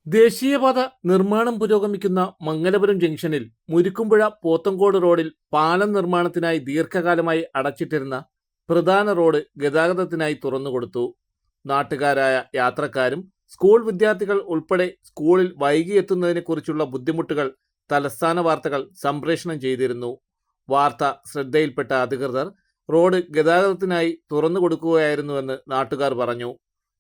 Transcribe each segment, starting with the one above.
ദേശീയപാത നിർമ്മാണം പുരോഗമിക്കുന്ന മംഗലപുരം ജംഗ്ഷനിൽ മുരിക്കുംപുഴ പോത്തങ്കോട് റോഡിൽ പാലം നിർമ്മാണത്തിനായി ദീർഘകാലമായി അടച്ചിട്ടിരുന്ന പ്രധാന റോഡ് ഗതാഗതത്തിനായി തുറന്നുകൊടുത്തു. നാട്ടുകാരായ യാത്രക്കാരും സ്കൂൾ വിദ്യാർത്ഥികൾ ഉൾപ്പെടെ സ്കൂളിൽ വൈകിയെത്തുന്നതിനെക്കുറിച്ചുള്ള ബുദ്ധിമുട്ടുകൾ തലസ്ഥാന വാർത്തകൾ സംപ്രേഷണം ചെയ്തിരുന്നു. വാർത്ത ശ്രദ്ധയിൽപ്പെട്ട അധികൃതർ റോഡ് ഗതാഗതത്തിനായി തുറന്നുകൊടുക്കുകയായിരുന്നുവെന്ന് നാട്ടുകാർ പറഞ്ഞു.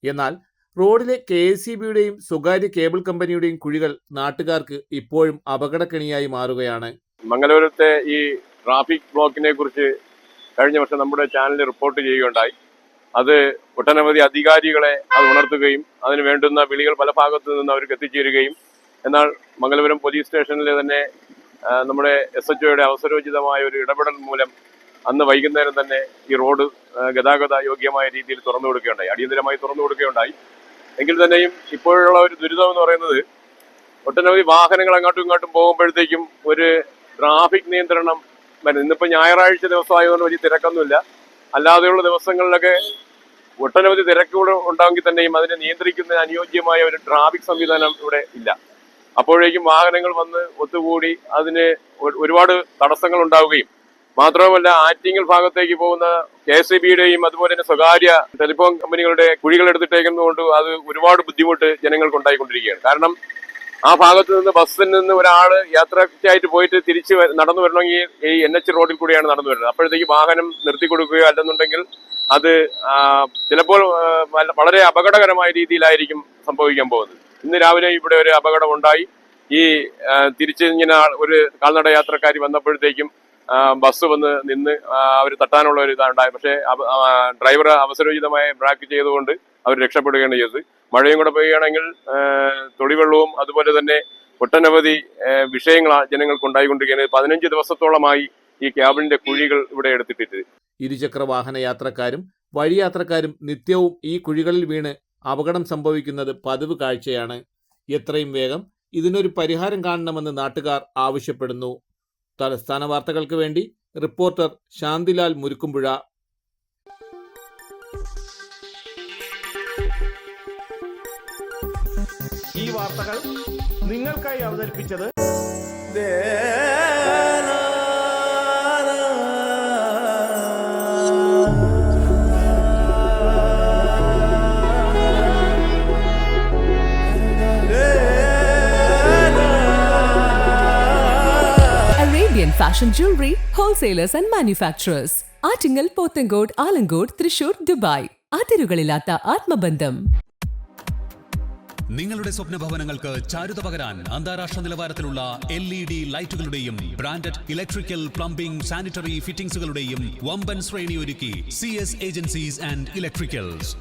എന്നാൽ റോഡിലെ KSEBയുടെയും സ്വകാര്യ കേബിൾ കമ്പനിയുടെയും കുഴികൾ നാട്ടുകാർക്ക് ഇപ്പോഴും അപകടക്കെണിയായി മാറുകയാണ്. മംഗലപുരത്തെ ഈ ട്രാഫിക് ബ്ലോക്കിനെ കുറിച്ച് കഴിഞ്ഞ വർഷം നമ്മുടെ ചാനലിൽ റിപ്പോർട്ട് ചെയ്യുകയുണ്ടായി. അത് ഒട്ടനവധി അധികാരികളെ അത് ഉണർത്തുകയും അതിന് വേണ്ടുന്ന വിളികൾ പല ഭാഗത്തു നിന്ന് അവർക്ക് എത്തിച്ചേരുകയും, എന്നാൽ മംഗലപുരം പോലീസ് സ്റ്റേഷനിലെ തന്നെ നമ്മുടെ SHOയുടെ അവസരോചിതമായ ഒരു ഇടപെടൽ മൂലം അന്ന് വൈകുന്നേരം തന്നെ ഈ റോഡ് ഗതാഗത യോഗ്യമായ രീതിയിൽ തുറന്നു കൊടുക്കുകയുണ്ടായി, അടിയന്തരമായി തുറന്നു കൊടുക്കുകയുണ്ടായി. എങ്കിൽ തന്നെയും ഇപ്പോഴുള്ള ഒരു ദുരിതം എന്ന് പറയുന്നത്, ഒട്ടനവധി വാഹനങ്ങൾ അങ്ങോട്ടും ഇങ്ങോട്ടും പോകുമ്പോഴത്തേക്കും ഒരു ട്രാഫിക് നിയന്ത്രണം വരുന്നത്. ഇന്നിപ്പോൾ ഞായറാഴ്ച ദിവസമായതുകൊണ്ട് വലിയ തിരക്കൊന്നുമില്ല. അല്ലാതെയുള്ള ദിവസങ്ങളിലൊക്കെ ഒട്ടനവധി തിരക്കുകൾ ഉണ്ടാമെങ്കിൽ തന്നെയും അതിനെ നിയന്ത്രിക്കുന്നതിന് അനുയോജ്യമായ ഒരു ട്രാഫിക് സംവിധാനം ഇവിടെ ഇല്ല. അപ്പോഴേക്കും വാഹനങ്ങൾ വന്ന് ഒത്തുകൂടി അതിന് ഒരുപാട് തടസ്സങ്ങൾ ഉണ്ടാവുകയും, മാത്രവുമല്ല ആറ്റിങ്ങൽ ഭാഗത്തേക്ക് പോകുന്ന KSEBയുടെയും അതുപോലെ തന്നെ സ്വകാര്യ ടെലിഫോൺ കമ്പനികളുടെ കുഴികൾ എടുത്തിട്ടേക്കുന്നതുകൊണ്ട് അത് ഒരുപാട് ബുദ്ധിമുട്ട് ജനങ്ങൾക്ക് ഉണ്ടായിക്കൊണ്ടിരിക്കുകയാണ്. കാരണം ആ ഭാഗത്ത് നിന്ന് ബസ്സിൽ നിന്ന് ഒരാൾ യാത്രയ്ക്കായിട്ട് പോയിട്ട് തിരിച്ച് നടന്നു വരണമെങ്കിൽ ഈ NH റോഡിൽ കൂടിയാണ് നടന്നു വരുന്നത്. അപ്പോഴത്തേക്ക് വാഹനം നിർത്തി കൊടുക്കുകയോ അല്ലെന്നുണ്ടെങ്കിൽ അത് ചിലപ്പോൾ വളരെ അപകടകരമായ രീതിയിലായിരിക്കും സംഭവിക്കാൻ പോകുന്നത്. ഇന്ന് രാവിലെ ഇവിടെ ഒരു അപകടം ഉണ്ടായി. ഈ തിരിച്ച് ഇങ്ങനെ ഒരു കാൽനട യാത്രക്കാരി വന്നപ്പോഴത്തേക്കും ബസ് വന്ന് നിന്ന് അവർ തട്ടാനുള്ള ഒരു ഇതാണ്ടായി. പക്ഷേ ഡ്രൈവർ അവസരോചിതമായി ബ്രേക്ക് ചെയ്തുകൊണ്ട് അവർ രക്ഷപ്പെടുകയാണ് ചെയ്തത്. മഴയും കൂടെ പെയ്യുകയാണെങ്കിൽ തൊടിവെള്ളവും അതുപോലെ തന്നെ ഒട്ടനവധി വിഷയങ്ങളാണ് ജനങ്ങൾക്ക് ഉണ്ടായിക്കൊണ്ടിരിക്കുന്നത്. 15 ദിവസത്തോളമായി ഈ ക്യാബിന്റെ കുഴികൾ ഇവിടെ എടുത്തിട്ടിട്ട്. ഇരുചക്ര വാഹന യാത്രക്കാരും വഴിയാത്രക്കാരും നിത്യവും ഈ കുഴികളിൽ വീണ് അപകടം സംഭവിക്കുന്നത് പതിവ് കാഴ്ചയാണ്. എത്രയും വേഗം ഇതിനൊരു പരിഹാരം കാണണമെന്ന് നാട്ടുകാർ ആവശ്യപ്പെടുന്നു. തലസ്ഥാന വാർത്തകൾക്ക് വേണ്ടി റിപ്പോർട്ടർ ശാന്തിലാൽ മുരുക്കുംപുഴ. ഈ വാർത്തകൾ നിങ്ങൾക്കായി അവതരിപ്പിച്ചത് Fashion jewelry, wholesalers and manufacturers. Attingal, Pothencode, Alamcode, Thrissur, Dubai. അതിരുകളില്ലാത്ത ആത്മബന്ധം. നിങ്ങളുടെ സ്വപ്ന ഭവനങ്ങൾക്ക് ചാരുത പകരാൻ അന്താരാഷ്ട്ര നിലവാരത്തിലുള്ള LED ലൈറ്റുകളുടെയും ബ്രാൻഡഡ് ഇലക്ട്രിക്കൽ, പ്ലംബിംഗ്, സാനിറ്ററി ഫിറ്റിംഗ്സുകളുടെയും വമ്പൻ ശ്രേണി ഒരുക്കി CS ഏജൻസീസ് ആൻഡ് ഇലക്ട്രിക്കൽസ്.